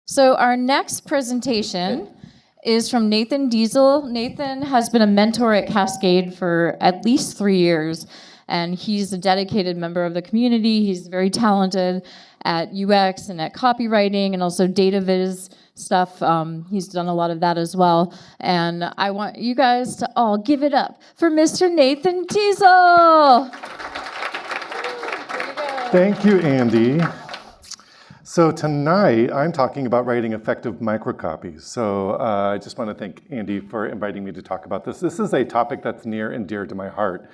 So our next presentation is from Nathan Diesel. Nathan has been a mentor at Cascade for at least 3 years, and he's a dedicated member of the community. He's very talented at UX and at copywriting and also data viz stuff. He's done a lot of that as well. And I want you guys to all give it up for Mr. Nathan Diesel. Thank you, Andy. So tonight, I'm talking about writing effective microcopies. So I just want to thank Andy for inviting me to talk about this. This is a topic that's near and dear to my heart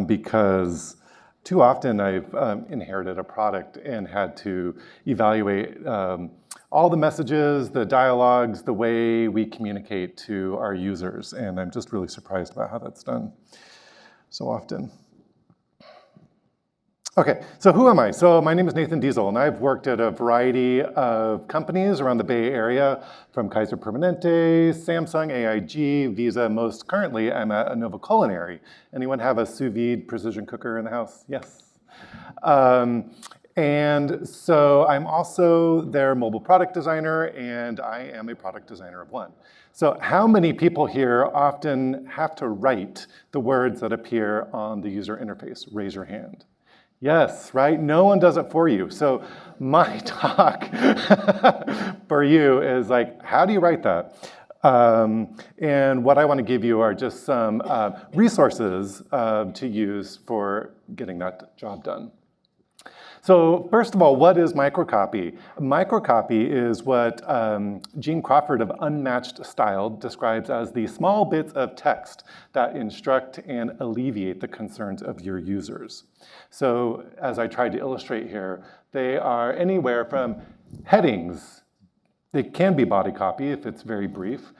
because too often I've inherited a product and had to evaluate all the messages, the dialogues, the way we communicate to our users. And I'm just really surprised about how that's done so often. Okay, so who am I? So my name is Nathan Diesel, and I've worked at a variety of companies around the Bay Area, from Kaiser Permanente, Samsung, AIG, Visa. Most currently, I'm at Nova Culinary. Anyone have a sous vide precision cooker in the house? Yes. And so I'm also their mobile product designer, and I am a product designer of one. So how many people here often have to write the words that appear on the user interface? Raise your hand. Yes, right? No one does it for you. So my talk for you is like, how do you write that? And what I want to give you are just some resources to use for getting that job done. So first of all, what is microcopy? Microcopy is what Gene Crawford of Unmatched Style describes as the small bits of text that instruct and alleviate the concerns of your users. So as I tried to illustrate here, they are anywhere from headings. They can be body copy if it's very brief.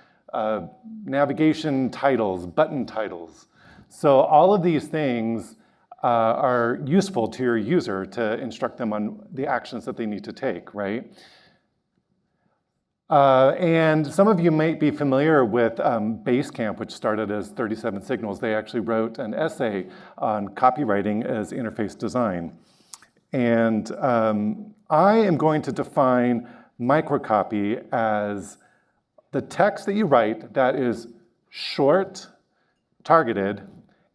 Navigation titles, button titles. So all of these things are useful to your user to instruct them on the actions that they need to take, right? And some of you might be familiar with Basecamp, which started as 37 Signals. They actually wrote an essay on copywriting as interface design. And I am going to define microcopy as the text that you write that is short, targeted,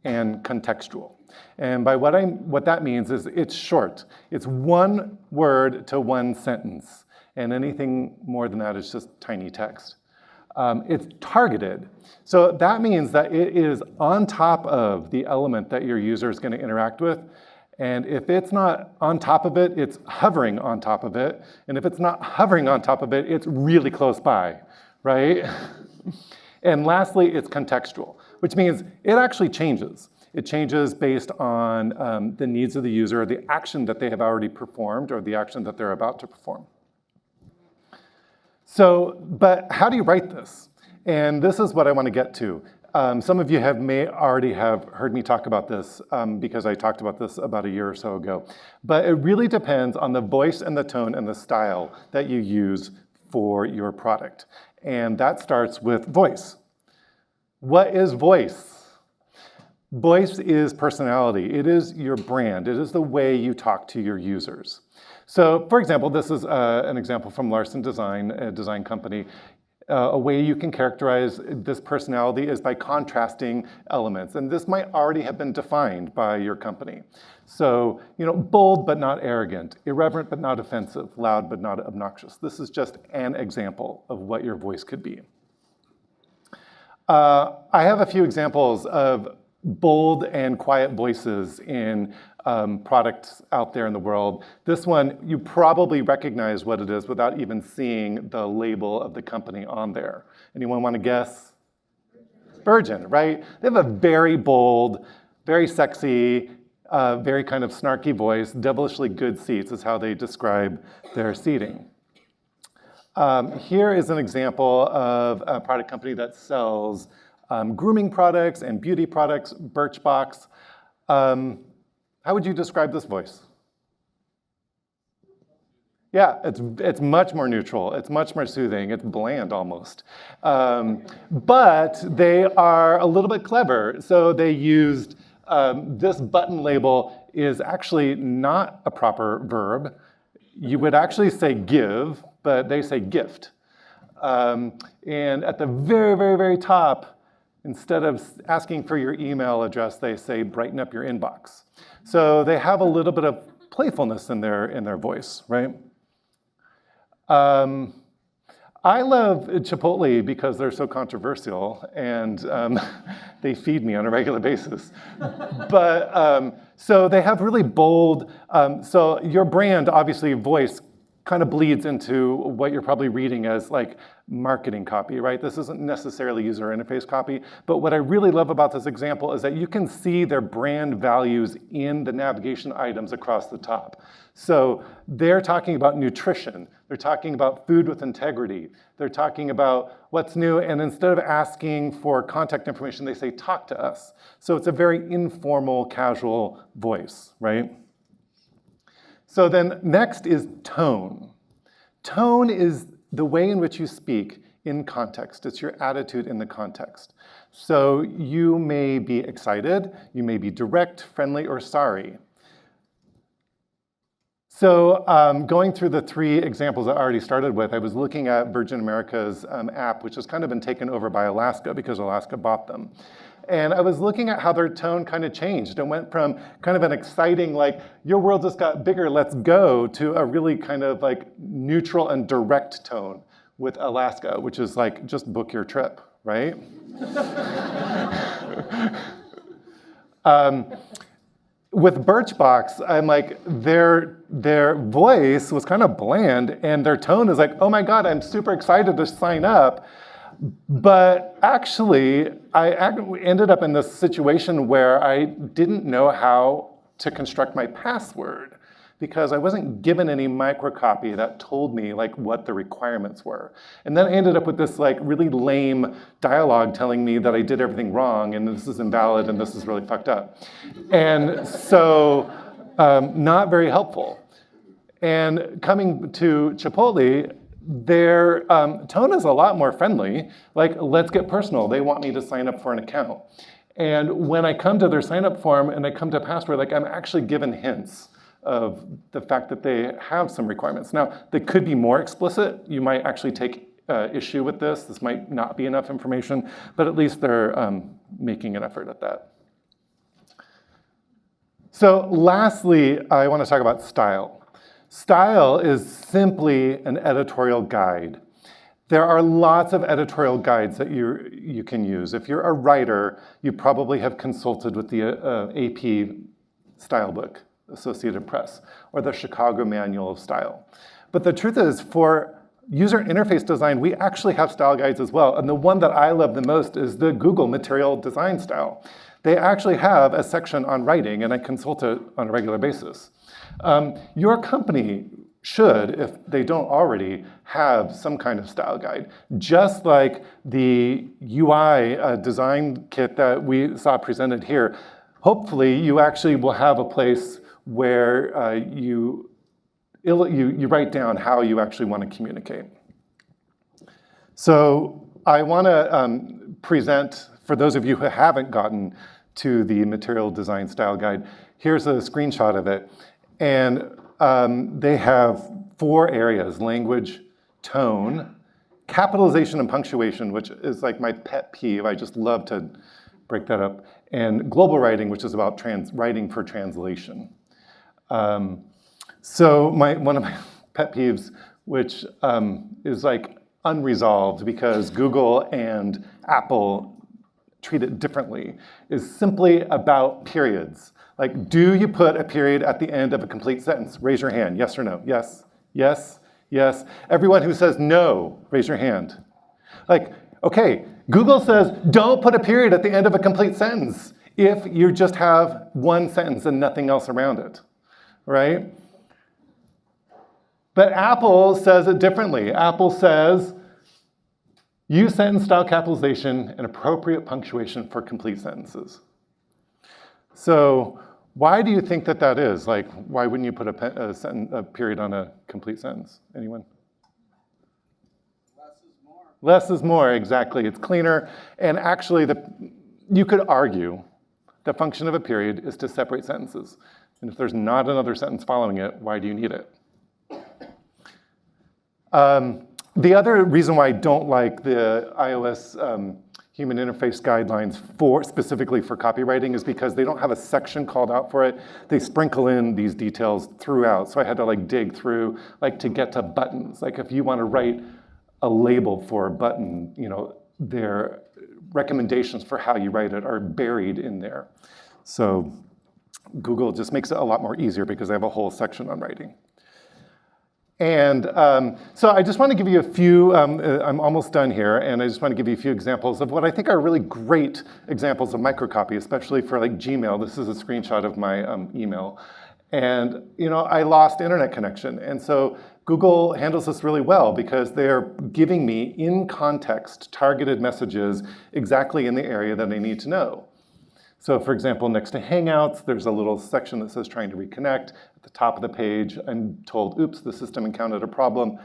and contextual. And by what that means is it's short. It's one word to one sentence. And anything more than that is just tiny text. It's targeted. So that means that it is on top of the element that your user is going to interact with. And if it's not on top of it, it's hovering on top of it. And if it's not hovering on top of it, it's really close by, right? And lastly, it's contextual, which means it actually changes. It changes based on the needs of the user, the action that they have already performed, or the action that they're about to perform. So, but how do you write this? And this is what I want to get to. Some of you may already have heard me talk about this because I talked about this about a year or so ago. But it really depends on the voice and the tone and the style that you use for your product. And that starts with voice. What is voice? Voice is personality. It is your brand. It is the way you talk to your users. So, for example, this is an example from Larson Design, a design company. A way you can characterize this personality is by contrasting elements. And this might already have been defined by your company. So, bold but not arrogant, irreverent but not offensive, loud but not obnoxious. This is just an example of what your voice could be. I have a few examples of bold and quiet voices in products out there in the world. This one, you probably recognize what it is without even seeing the label of the company on there. Anyone want to guess? Virgin, right? They have a very bold, very sexy, very kind of snarky voice. Devilishly good seats is how they describe their seating. Here is an example of a product company that sells grooming products and beauty products, Birchbox. How would you describe this voice? Yeah, it's much more neutral. It's much more soothing. It's bland almost. But they are a little bit clever. So they used this button label is actually not a proper verb. You would actually say give. but they say gift. And at the very, very, very top, instead of asking for your email address, they say brighten up your inbox. So they have a little bit of playfulness in their voice, right? I love Chipotle because they're so controversial and they feed me on a regular basis. But so they have really bold, so your brand, obviously voice, kind of bleeds into what you're probably reading as like marketing copy, right? This isn't necessarily user interface copy, but what I really love about this example is that you can see their brand values in the navigation items across the top. So they're talking about nutrition, they're talking about food with integrity, they're talking about what's new, and instead of asking for contact information, they say talk to us. So it's a very informal, casual voice, right? So then next is tone. Tone is the way in which you speak in context. It's your attitude in the context. So you may be excited, you may be direct, friendly, or sorry. So going through the 3 examples I already started with, I was looking at Virgin America's app, which has kind of been taken over by Alaska because Alaska bought them. And I was looking at how their tone kind of changed. It went from kind of an exciting, like, your world just got bigger, let's go, to a really kind of like neutral and direct tone with Alaska, which is like, just book your trip, right? With Birchbox, I'm like, their voice was kind of bland, and their tone is like, oh my God, I'm super excited to sign up. But actually, I ended up in this situation where I didn't know how to construct my password because I wasn't given any microcopy that told me like what the requirements were. And then I ended up with this like really lame dialogue telling me that I did everything wrong and this is invalid and this is really fucked up. And so not very helpful. And coming to Chipotle, their tone is a lot more friendly. Like, let's get personal. They want me to sign up for an account. And when I come to their sign up form and I come to password, like I'm actually given hints of the fact that they have some requirements. Now, they could be more explicit. You might actually take issue with this. This might not be enough information, but at least they're making an effort at that. So lastly, I want to talk about style. Style is simply an editorial guide. There are lots of editorial guides that you can use. If you're a writer, you probably have consulted with the AP style book, Associated Press, or the Chicago Manual of Style. But the truth is, for user interface design, we actually have style guides as well. And the one that I love the most is the Google Material Design Style. They actually have a section on writing, and I consult it on a regular basis. Your company should, if they don't already, have some kind of style guide. Just like the UI design kit that we saw presented here, hopefully you actually will have a place where you write down how you actually want to communicate. So I want to present, for those of you who haven't gotten to the Material Design Style Guide, here's a screenshot of it. And they have 4 areas: language, tone, capitalization and punctuation, which is like my pet peeve. I just love to break that up. And global writing, which is about writing for translation. So one of my pet peeves, which is like unresolved because Google and Apple treat it differently, is simply about periods. Like, do you put a period at the end of a complete sentence? Raise your hand, yes or no? Yes, yes, yes. Everyone who says no, raise your hand. Like, okay, Google says don't put a period at the end of a complete sentence if you just have one sentence and nothing else around it, right? But Apple says it differently. Apple says use sentence style capitalization and appropriate punctuation for complete sentences. So why do you think that is? Like, why wouldn't you put a period on a complete sentence? Anyone? Less is more. Less is more, exactly. It's cleaner. And actually, you could argue the function of a period is to separate sentences. And if there's not another sentence following it, why do you need it? The other reason why I don't like the iOS human interface guidelines specifically for copywriting is because they don't have a section called out for it. They sprinkle in these details throughout. So I had to like dig through like to get to buttons. Like if you want to write a label for a button, you know, their recommendations for how you write it are buried in there. So Google just makes it a lot more easier because they have a whole section on writing. And so I just want to give you a few, I'm almost done here, and I just want to give you a few examples of what I think are really great examples of microcopy, especially for like Gmail. This is a screenshot of my email. And you know, I lost internet connection. And so Google handles this really well because they're giving me in context targeted messages exactly in the area that I need to know. So for example, next to Hangouts, there's a little section that says trying to reconnect. At the top of the page, I'm told, oops, the system encountered a problem.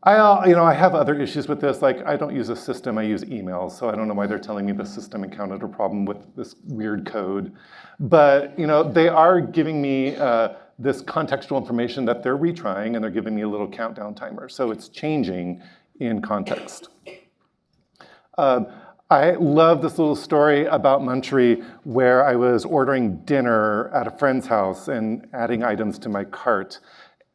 I have other issues with this, like I don't use a system, I use emails, so I don't know why they're telling me the system encountered a problem with this weird code. But you know, they are giving me this contextual information that they're retrying, and they're giving me a little countdown timer, so it's changing in context. I love this little story about Munchery where I was ordering dinner at a friend's house and adding items to my cart.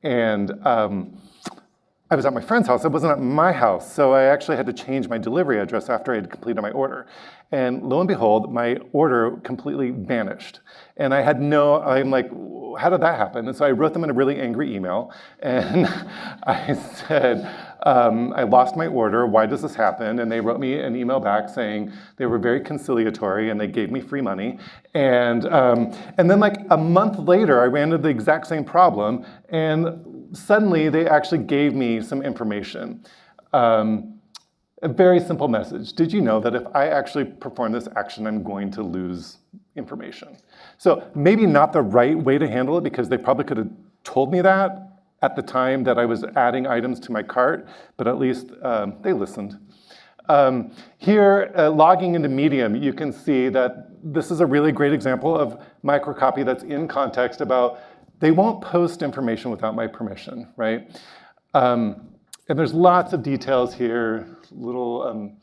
And I was at my friend's house, I wasn't at my house, so I actually had to change my delivery address after I had completed my order. And lo and behold, my order completely vanished. And I'm like, how did that happen? And so I wrote them in a really angry email, and I said, I lost my order, why does this happen? And they wrote me an email back saying they were very conciliatory and they gave me free money. And then like a month later, I ran into the exact same problem, and suddenly they actually gave me some information. A very simple message. Did you know that if I actually perform this action, I'm going to lose information? So maybe not the right way to handle it because they probably could have told me that at the time that I was adding items to my cart, but at least they listened. Here, logging into Medium, you can see that this is a really great example of microcopy that's in context about they won't post information without my permission, right? And there's lots of details here, little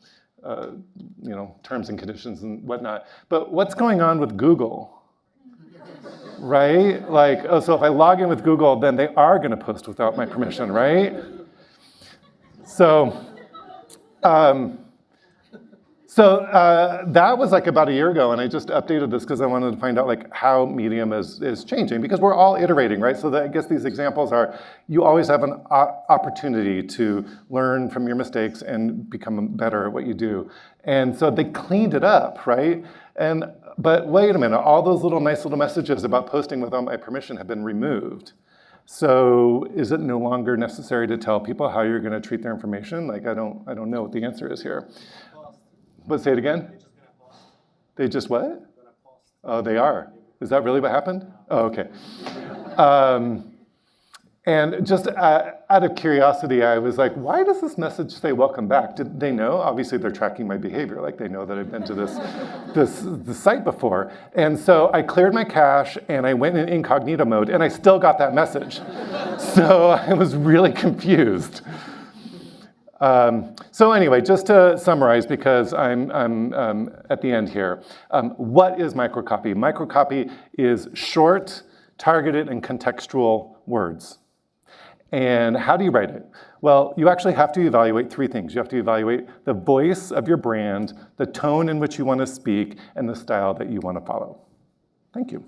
terms and conditions and whatnot. But what's going on with Google? Right? Like, oh, so if I log in with Google, then they are going to post without my permission, right? So that was like about a year ago, and I just updated this because I wanted to find out like how Medium is changing, because we're all iterating, right? So I guess these examples are, you always have an opportunity to learn from your mistakes and become better at what you do. And so they cleaned it up, right? But wait a minute, all those nice little messages about posting without my permission have been removed. So is it no longer necessary to tell people how you're going to treat their information? Like, I don't know what the answer is here. But say it again? They just what? Oh, they are. Is that really what happened? Oh, okay. And just out of curiosity, I was like, why does this message say welcome back? Did they know? Obviously, they're tracking my behavior. Like, they know that I've been to this site before. And so I cleared my cache, and I went in incognito mode, and I still got that message. So I was really confused. So anyway, just to summarize, because I'm at the end here, what is microcopy? Microcopy is short, targeted, and contextual words. And how do you write it? Well, you actually have to evaluate three things. You have to evaluate the voice of your brand, the tone in which you want to speak, and the style that you want to follow. Thank you.